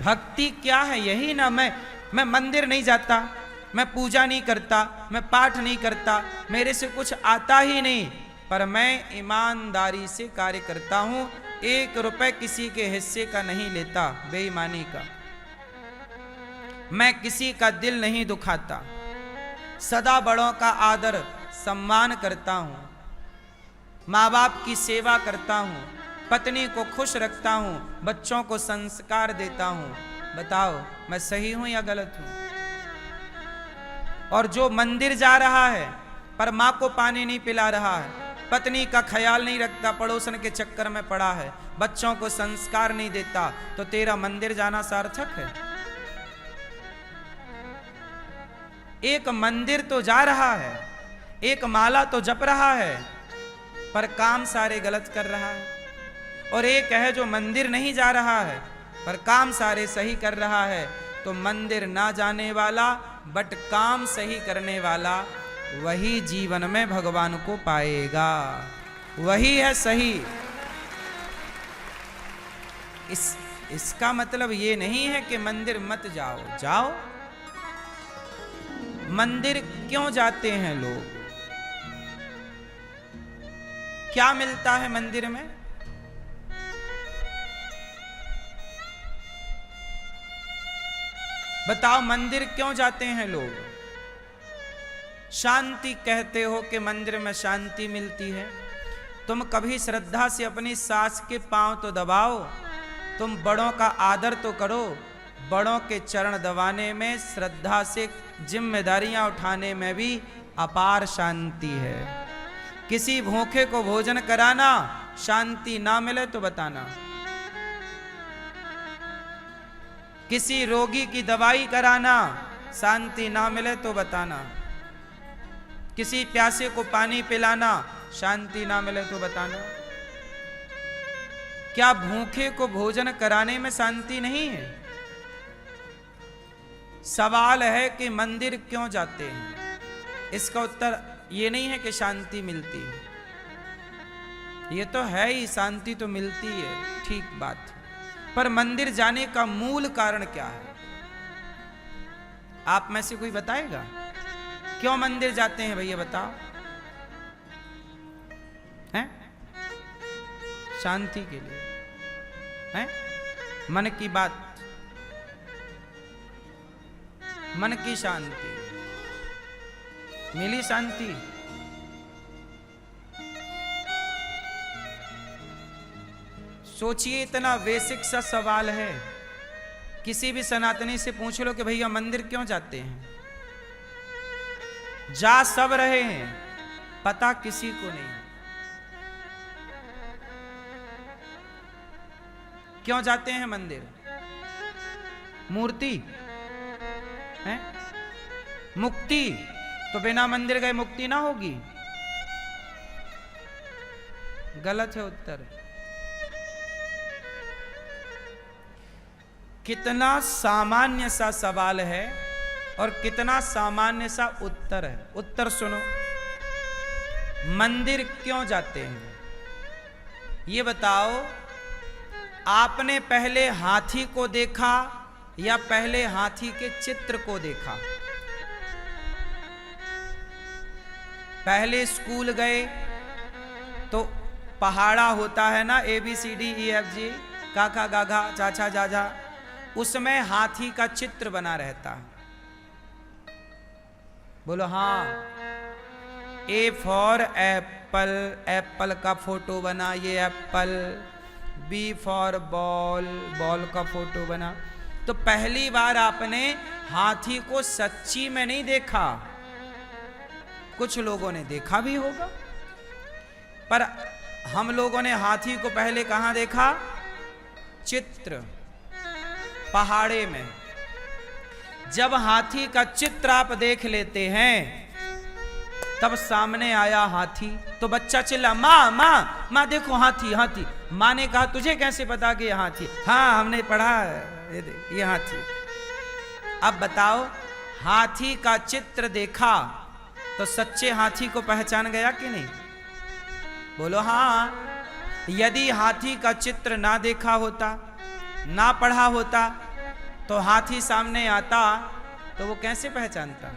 भक्ति क्या है? यही ना। मैं मंदिर नहीं जाता, मैं पूजा नहीं करता, मैं पाठ नहीं करता, मेरे से कुछ आता ही नहीं, पर मैं ईमानदारी से कार्य करता हूं, 1 रुपए किसी के हिस्से का नहीं लेता, बेईमानी का। मैं किसी का दिल नहीं दुखाता, सदा बड़ों का आदर सम्मान करता हूं, माँ बाप की सेवा करता हूं, पत्नी को खुश रखता हूं, बच्चों को संस्कार देता हूं। बताओ मैं सही हूं या गलत हूं? और जो मंदिर जा रहा है पर माँ को पानी नहीं पिला रहा है, पत्नी का ख्याल नहीं रखता, पड़ोसन के चक्कर में पड़ा है, बच्चों को संस्कार नहीं देता, तो तेरा मंदिर जाना सार्थक है? एक मंदिर तो जा रहा है, एक माला तो जप रहा है, पर काम सारे गलत कर रहा है। और एक है जो मंदिर नहीं जा रहा है पर काम सारे सही कर रहा है। तो मंदिर ना जाने वाला बट काम सही करने वाला, वही जीवन में भगवान को पाएगा, वही है सही। इसका मतलब ये नहीं है कि मंदिर मत जाओ, जाओ। मंदिर क्यों जाते हैं लोग? क्या मिलता है मंदिर में? बताओ, मंदिर क्यों जाते हैं लोग? शांति कहते हो कि मंदिर में शांति मिलती है। तुम कभी श्रद्धा से अपनी सास के पांव तो दबाओ, तुम बड़ों का आदर तो करो। बड़ों के चरण दबाने में, श्रद्धा से जिम्मेदारियां उठाने में भी अपार शांति है। किसी भूखे को भोजन कराना, शांति ना मिले तो बताना। किसी रोगी की दवाई कराना, शांति ना मिले तो बताना। किसी प्यासे को पानी पिलाना, शांति ना मिले तो बताना। क्या भूखे को भोजन कराने में शांति नहीं है? सवाल है कि मंदिर क्यों जाते हैं? इसका उत्तर ये नहीं है कि शांति मिलती है। ये तो है ही, शांति तो मिलती है, ठीक बात। पर मंदिर जाने का मूल कारण क्या है? आप में से कोई बताएगा? क्यों मंदिर जाते हैं भैया, बताओ। हैं? शांति के लिए, हैं? मन की बात, मन की शांति। मिली शांति? सोचिए, इतना बेसिक सा सवाल है। किसी भी सनातनी से पूछ लो कि भैया मंदिर क्यों जाते हैं, जा सब रहे हैं, पता किसी को नहीं। क्यों जाते हैं मंदिर? मूर्ति है? मुक्ति? तो बिना मंदिर गए मुक्ति ना होगी। गलत है उत्तर। कितना सामान्य सा सवाल है और कितना सामान्य सा उत्तर है। उत्तर सुनो, मंदिर क्यों जाते हैं? ये बताओ, आपने पहले हाथी को देखा या पहले हाथी के चित्र को देखा? पहले स्कूल गए तो पहाड़ा होता है ना, ABCDEFG, काका गाघा चाचा जाजा, उसमें हाथी का चित्र बना रहता है। बोलो हाँ। A फॉर एप्पल, एप्पल का फोटो बना, ये Apple. B for ball, ball का फोटो बना। तो पहली बार आपने हाथी को सच्ची में नहीं देखा, कुछ लोगों ने देखा भी होगा, पर हम लोगों ने हाथी को पहले कहां देखा? चित्र, पहाड़े में। जब हाथी का चित्र आप देख लेते हैं, तब सामने आया हाथी, तो बच्चा चिल्ला, माँ माँ माँ देखो हाथी हाथी। माँ ने कहा तुझे कैसे पता कि ये हाथी? हाँ हमने पढ़ा है, ये हाथी। अब बताओ, हाथी का चित्र देखा तो सच्चे हाथी को पहचान गया कि नहीं? बोलो हाँ। यदि हाथी का चित्र ना देखा होता, ना पढ़ा होता, तो हाथी सामने आता तो वो कैसे पहचानता,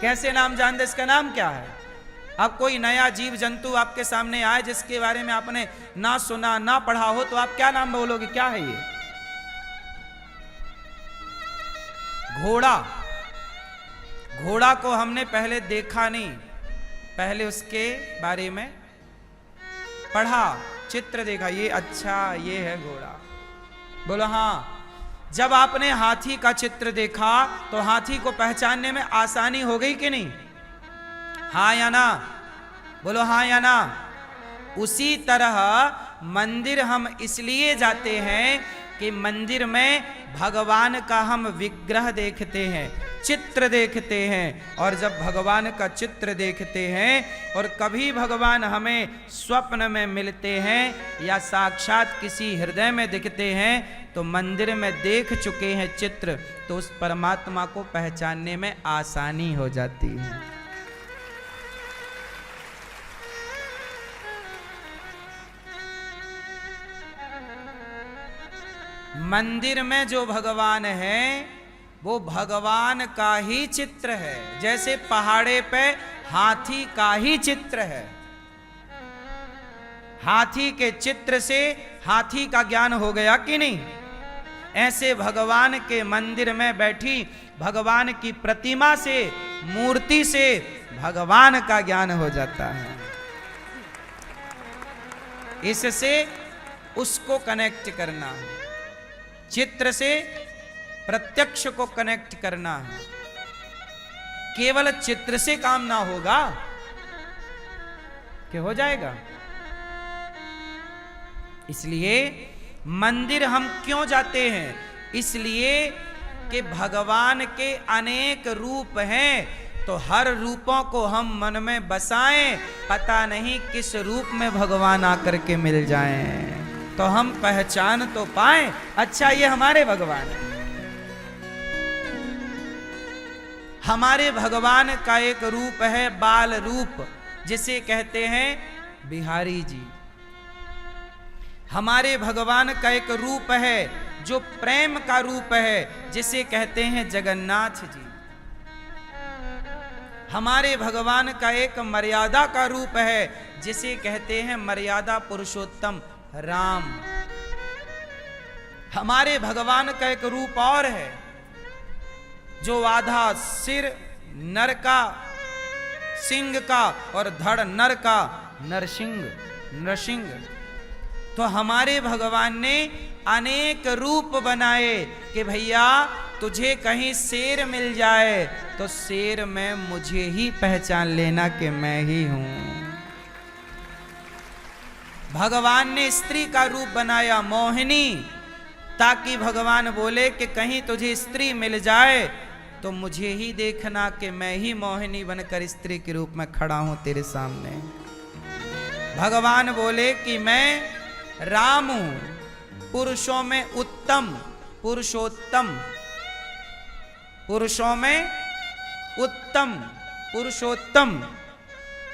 कैसे नाम जान दे इसका नाम क्या है। अब कोई नया जीव जंतु आपके सामने आए जिसके बारे में आपने ना सुना ना पढ़ा हो, तो आप क्या नाम बोलोगे, क्या है ये? घोड़ा। घोड़ा को हमने पहले देखा नहीं, पहले उसके बारे में पढ़ा, चित्र देखा, ये अच्छा ये है घोड़ा। बोलो हाँ। जब आपने हाथी का चित्र देखा तो हाथी को पहचानने में आसानी हो गई कि नहीं? हाँ या ना? बोलो हाँ या ना? उसी तरह मंदिर हम इसलिए जाते हैं कि मंदिर में भगवान का हम विग्रह देखते हैं, चित्र देखते हैं। और जब भगवान का चित्र देखते हैं और कभी भगवान हमें स्वप्न में मिलते हैं या साक्षात किसी हृदय में दिखते हैं, तो मंदिर में देख चुके हैं चित्र, तो उस परमात्मा को पहचानने में आसानी हो जाती है। मंदिर में जो भगवान है वो भगवान का ही चित्र है, जैसे पहाड़े पे हाथी का ही चित्र है। हाथी के चित्र से हाथी का ज्ञान हो गया कि नहीं? ऐसे भगवान के मंदिर में बैठी भगवान की प्रतिमा से, मूर्ति से भगवान का ज्ञान हो जाता है। इससे उसको कनेक्ट करना है, चित्र से प्रत्यक्ष को कनेक्ट करना है। केवल चित्र से काम ना होगा, क्या हो जाएगा? इसलिए मंदिर हम क्यों जाते हैं? इसलिए कि भगवान के अनेक रूप हैं, तो हर रूपों को हम मन में बसाएं, पता नहीं किस रूप में भगवान आकर के मिल जाएं, तो हम पहचान तो पाएं, अच्छा ये हमारे भगवान है। हमारे भगवान का एक रूप है बाल रूप, जिसे कहते हैं बिहारी जी। हमारे भगवान का एक रूप है जो प्रेम का रूप है, जिसे कहते हैं जगन्नाथ जी। हमारे भगवान का एक मर्यादा का रूप है, जिसे कहते हैं मर्यादा पुरुषोत्तम राम। हमारे भगवान का एक रूप और है जो आधा सिर नर का, सिंह का, और धड़ नर का, नरसिंह। तो हमारे भगवान ने अनेक रूप बनाए कि भैया तुझे कहीं शेर मिल जाए तो शेर में मुझे ही पहचान लेना कि मैं ही हूं। भगवान ने स्त्री का रूप बनाया मोहिनी, ताकि भगवान बोले कि कहीं तुझे स्त्री मिल जाए तो मुझे ही देखना कि मैं ही मोहिनी बनकर स्त्री के रूप में खड़ा हूं तेरे सामने। भगवान बोले कि मैं राम हूं, पुरुषों में उत्तम, पुरुषोत्तम, पुरुषों में उत्तम, पुरुषोत्तम।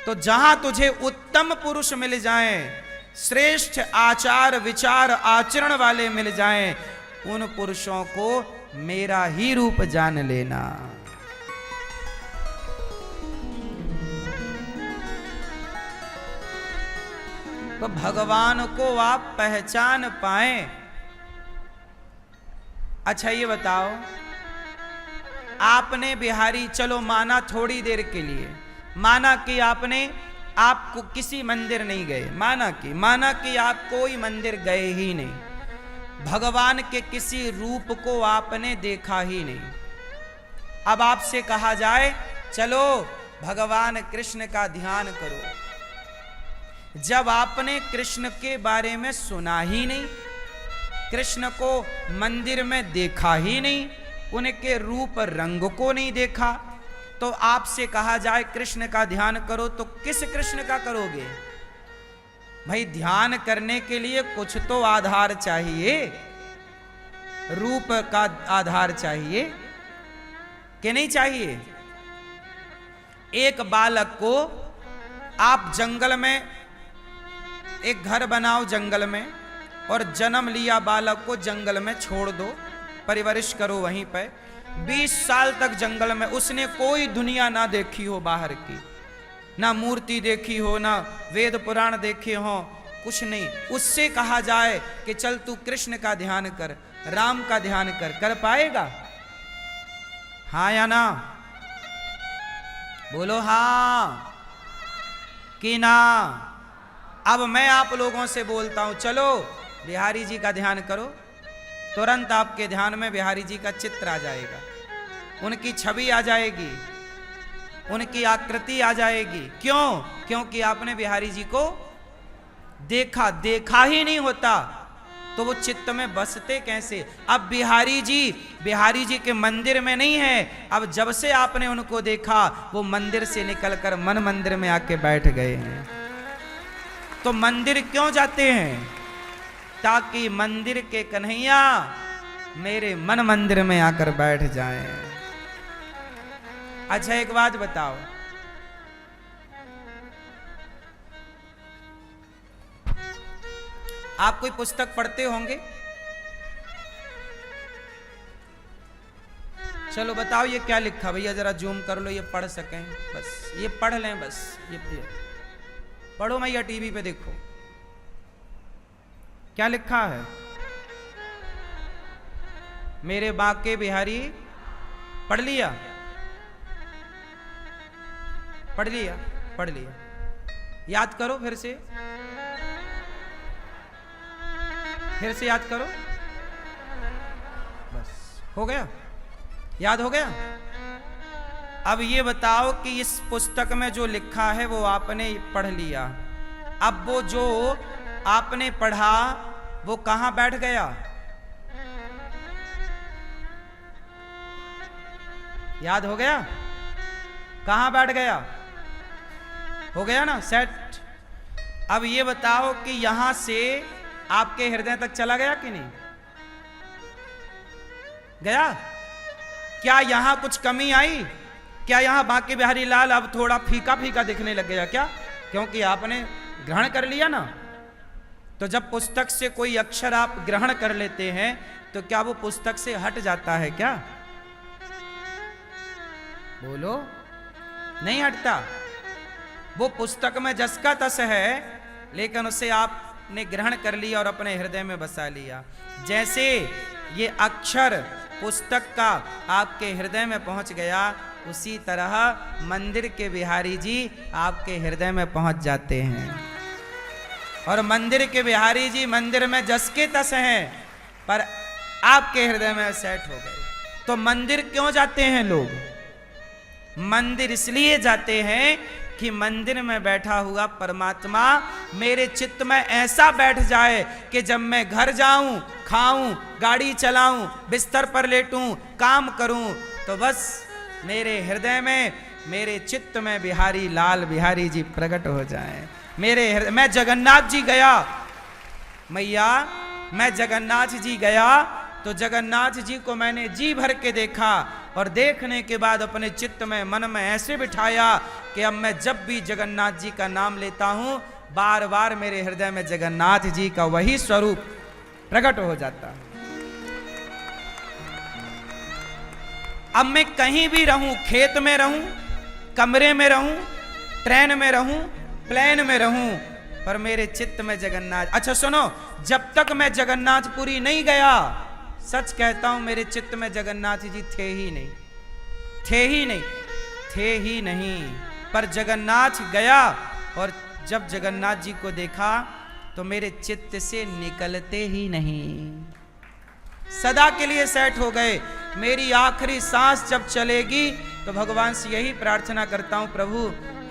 तो जहां तुझे उत्तम पुरुष मिल जाएं, श्रेष्ठ आचार विचार आचरण वाले मिल जाएं, उन पुरुषों को मेरा ही रूप जान लेना। तो भगवान को आप पहचान पाएं। अच्छा ये बताओ, आपने बिहारी, चलो माना थोड़ी देर के लिए, माना कि आपको किसी मंदिर नहीं गए, माना कि आप कोई मंदिर गए ही नहीं, भगवान के किसी रूप को आपने देखा ही नहीं। अब आपसे कहा जाए चलो भगवान कृष्ण का ध्यान करो, जब आपने कृष्ण के बारे में सुना ही नहीं, कृष्ण को मंदिर में देखा ही नहीं, उनके रूप रंग को नहीं देखा, तो आपसे कहा जाए कृष्ण का ध्यान करो तो किस कृष्ण का करोगे? भाई ध्यान करने के लिए कुछ तो आधार चाहिए, रूप का आधार चाहिए कि नहीं चाहिए? एक बालक को आप जंगल में, एक घर बनाओ जंगल में, और जन्म लिया बालक को जंगल में छोड़ दो, परिवरिश करो वहीं पे। 20 साल तक जंगल में उसने कोई दुनिया ना देखी हो बाहर की, ना मूर्ति देखी हो, ना वेद पुराण देखे हो, कुछ नहीं। उससे कहा जाए कि चल तू कृष्ण का ध्यान कर, राम का ध्यान कर पाएगा? हाँ या ना? बोलो हाँ कि ना। अब मैं आप लोगों से बोलता हूं, चलो बिहारी जी का ध्यान करो, तुरंत आपके ध्यान में बिहारी जी का चित्र आ जाएगा, उनकी छवि आ जाएगी, उनकी आकृति आ जाएगी। क्यों? क्योंकि आपने बिहारी जी को देखा ही नहीं होता तो वो चित्त में बसते कैसे? अब बिहारी जी के मंदिर में नहीं है, अब जब से आपने उनको देखा वो मंदिर से निकलकर मन मंदिर में आके बैठ गए हैं। तो मंदिर क्यों जाते हैं? ताकि मंदिर के कन्हैया मेरे मन मंदिर में आकर बैठ जाएं। अच्छा एक बात बताओ, आप कोई पुस्तक पढ़ते होंगे? चलो बताओ ये क्या लिखा? भैया जरा जूम कर लो, ये पढ़ सकें, बस ये पढ़ लें, बस ये पढ़ो भैया, टीवी पे देखो क्या लिखा है। मेरे बाके बिहारी, पढ़ लिया? पढ़ लिया? पढ़ लिया? याद करो फिर से याद करो, बस हो गया, याद हो गया। अब ये बताओ कि इस पुस्तक में जो लिखा है वो आपने पढ़ लिया, अब वो जो आपने पढ़ा वो कहां बैठ गया? याद हो गया? कहां बैठ गया? हो गया ना सेट? अब ये बताओ कि यहां से आपके हृदय तक चला गया कि नहीं गया? क्या यहां कुछ कमी आई? क्या यहां बांके बिहारी लाल अब थोड़ा फीका फीका दिखने लग गया क्या? क्योंकि आपने ग्रहण कर लिया ना। तो जब पुस्तक से कोई अक्षर आप ग्रहण कर लेते हैं तो क्या वो पुस्तक से हट जाता है क्या? बोलो, नहीं हटता। वो पुस्तक में जस का तस है, लेकिन उसे आपने ग्रहण कर लिया और अपने हृदय में बसा लिया। जैसे ये अक्षर पुस्तक का आपके हृदय में पहुंच गया, उसी तरह मंदिर के बिहारी जी आपके हृदय में पहुंच जाते हैं। और मंदिर के बिहारी जी मंदिर में जस के तस हैं, पर आपके हृदय में सेट हो गए। तो मंदिर क्यों जाते हैं लोग? मंदिर इसलिए जाते हैं कि मंदिर में बैठा हुआ परमात्मा मेरे चित्त में ऐसा बैठ जाए कि जब मैं घर जाऊं, खाऊं, गाड़ी चलाऊं, बिस्तर पर लेटूं, काम करूं, तो बस मेरे हृदय में, मेरे चित्त में बिहारी लाल बिहारी जी प्रकट हो जाएं। मेरे हृदय, मैं जगन्नाथ जी गया मैया, मैं जगन्नाथ जी गया तो जगन्नाथ जी को मैंने जी भर के देखा, और देखने के बाद अपने चित्त में, मन में ऐसे बिठाया कि अब मैं जब भी जगन्नाथ जी का नाम लेता हूं, बार बार मेरे हृदय में जगन्नाथ जी का वही स्वरूप प्रकट हो जाता है। अब मैं कहीं भी रहूं, खेत में रहूं, कमरे में रहूं, ट्रेन में रहूं, प्लेन में रहूं, पर मेरे चित्त में जगन्नाथ। अच्छा सुनो, जब तक मैं जगन्नाथपुरी नहीं गया, सच कहता हूं मेरे चित्त में जगन्नाथ जी थे ही नहीं, थे ही नहीं, थे ही नहीं। पर जगन्नाथ गया और जब जगन्नाथ जी को देखा तो मेरे चित्त से निकलते ही नहीं, सदा के लिए सेट हो गए। मेरी आखिरी सांस जब चलेगी तो भगवान से यही प्रार्थना करता हूं, प्रभु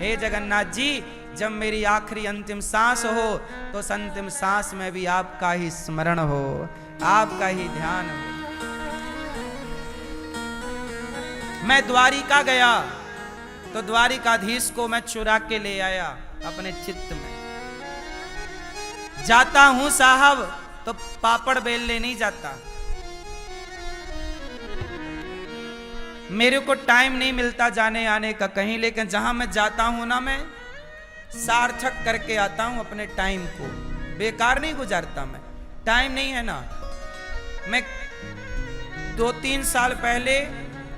हे जगन्नाथ जी, जब मेरी आखिरी अंतिम सांस हो तो उस अंतिम सांस में भी आपका ही स्मरण हो, आपका ही ध्यान हो। मैं द्वारिका गया तो द्वारिकाधीश को मैं चुरा के ले आया अपने चित्त में। जाता हूं साहब तो पापड़ बेलने नहीं जाता, मेरे को टाइम नहीं मिलता जाने आने का कहीं, लेकिन जहां मैं जाता हूं ना, मैं सार्थक करके आता हूं अपने टाइम को, बेकार नहीं गुजारता मैं। टाइम नहीं है ना, मैं 2-3 साल पहले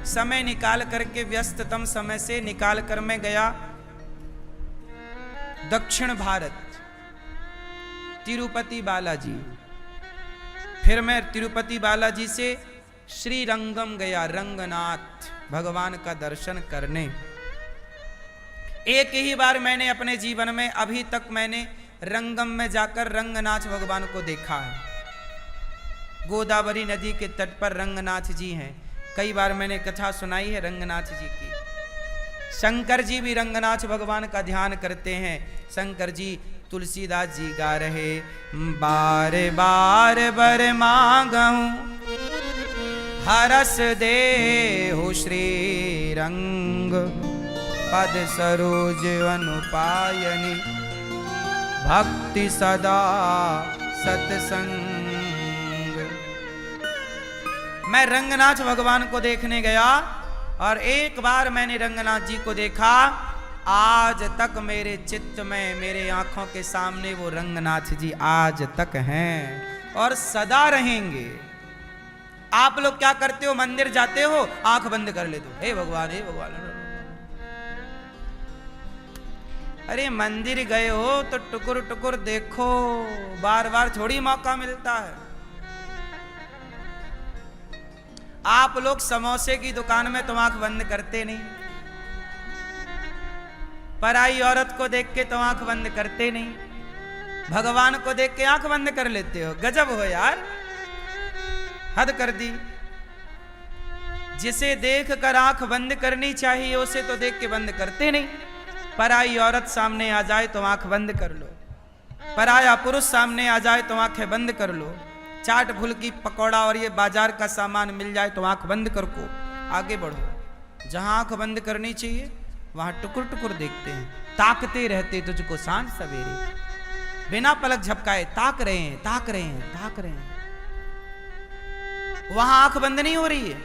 समय निकाल करके, व्यस्ततम समय से निकाल कर मैं गया दक्षिण भारत, तिरुपति बालाजी। फिर मैं तिरुपति बालाजी से श्रीरंगम गया, रंगनाथ भगवान का दर्शन करने। एक ही बार मैंने अपने जीवन में अभी तक मैंने रंगम में जाकर रंगनाथ भगवान को देखा है। गोदावरी नदी के तट पर रंगनाथ जी हैं। कई बार मैंने कथा सुनाई है रंगनाथ जी की। शंकर जी भी रंगनाथ भगवान का ध्यान करते हैं। शंकर जी, तुलसीदास जी गा रहे, बार बार बर मांगहूं हरस देहु श्री रंग, पद सरोज अनुपायनी, भक्ति सदा सत्संग। मैं रंगनाथ भगवान को देखने गया और एक बार मैंने रंगनाथ जी को देखा। आज तक मेरे चित्त में, मेरे आंखों के सामने वो रंगनाथ जी आज तक हैं और सदा रहेंगे। आप लोग क्या करते हो? मंदिर जाते हो, आंख बंद कर लेते हो, हे भगवान हे भगवान। अरे मंदिर गए हो तो टुकुर टुकुर देखो, बार बार थोड़ी मौका मिलता है। आप लोग समोसे की दुकान में तो आंख बंद करते नहीं, पराई औरत को देख के तो आंख बंद करते नहीं, भगवान को देख के आंख बंद कर लेते हो। गजब हो यार, हद कर दी। जिसे देख कर आंख बंद करनी चाहिए उसे तो देख के बंद करते नहीं। पराई औरत सामने आ जाए तो आंख बंद कर लो, पराया पुरुष सामने आ जाए तो आंखें बंद कर लो। चाट फुल्की पकौड़ा और ये बाजार का सामान मिल जाए तो आंख बंद कर को आगे बढ़ो। जहां आंख बंद करनी चाहिए वहां टुकुर टुकुर देखते हैं, ताकते रहते तुझको सांझ सवेरे, बिना पलक झपकाए ताक रहे हैं, ताक रहे हैं, ताक रहे हैं। वहां आंख बंद नहीं हो रही है।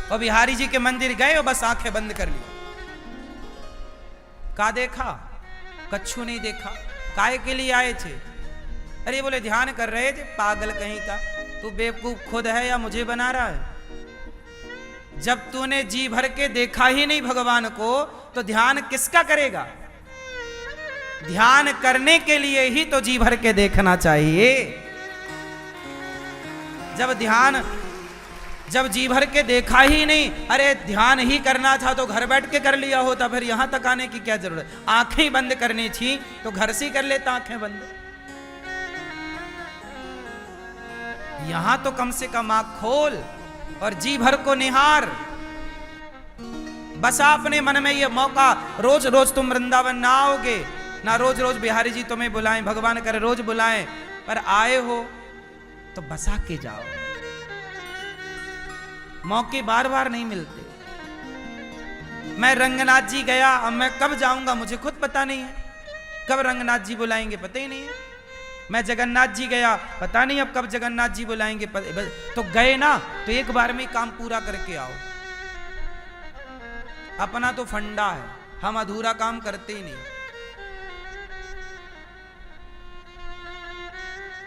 और बिहारी जी के मंदिर गए और बस आंखें बंद कर ली। का देखा? कच्छू नहीं देखा। काय के लिए आए थे? अरे बोले ध्यान कर रहे थे। पागल कहीं का, तू बेवकूफ खुद है या मुझे बना रहा है? जब तूने जी भर के देखा ही नहीं भगवान को तो ध्यान किसका करेगा? ध्यान करने के लिए ही तो जी भर के देखना चाहिए। जब जी भर के देखा ही नहीं, अरे ध्यान ही करना था तो घर बैठ के कर लिया होता, फिर यहां तक आने की क्या जरूरत? आंखें बंद करनी थी तो घर से ही कर लेता आंखें बंद। यहां तो कम से कम आंख खोल और जी भर को निहार। बस अपने मन में ये मौका, रोज रोज तुम वृंदावन ना आओगे, ना रोज रोज बिहारी जी तुम्हें बुलाएं, भगवान करे रोज बुलाएं, पर आए हो तो बसा के जाओ। मौके बार बार नहीं मिलते। मैं रंगनाथ जी गया, अब मैं कब जाऊंगा मुझे खुद पता नहीं है। कब रंगनाथ जी बुलाएंगे पता ही नहीं है। मैं जगन्नाथ जी गया, पता नहीं अब कब जगन्नाथ जी बुलाएंगे। तो गए ना तो एक बार में काम पूरा करके आओ। अपना तो फंडा है, हम अधूरा काम करते ही नहीं।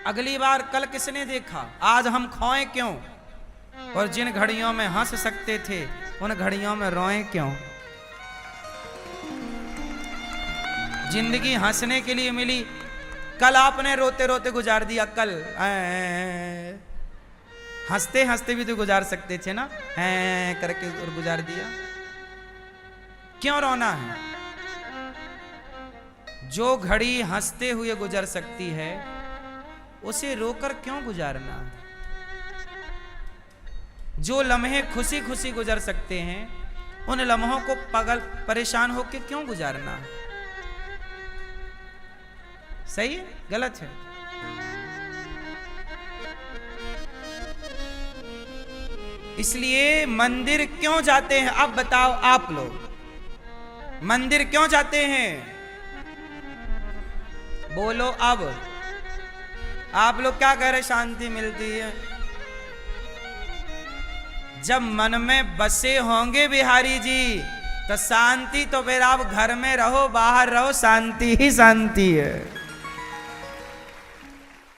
अगली बार कल किसने देखा, आज हम खोए क्यों? और जिन घड़ियों में हंस सकते थे उन घड़ियों में रोए क्यों? जिंदगी हंसने के लिए मिली, कल आपने रोते रोते गुजार दिया। कल हंसते हंसते भी तो गुजार सकते थे ना, करके और गुजार दिया। क्यों रोना है? जो घड़ी हंसते हुए गुजर सकती है उसे रोकर क्यों गुजारना? जो लम्हे खुशी खुशी गुजर सकते हैं उन लम्हों को पागल परेशान होकर क्यों गुजारना? सही है गलत है? इसलिए मंदिर क्यों जाते हैं? अब बताओ आप लोग, मंदिर क्यों जाते हैं? बोलो अब। आप लोग क्या कह रहे? शांति मिलती है। जब मन में बसे होंगे बिहारी जी तो शांति, तो फिर आप घर में रहो बाहर रहो, शांति ही शांति है।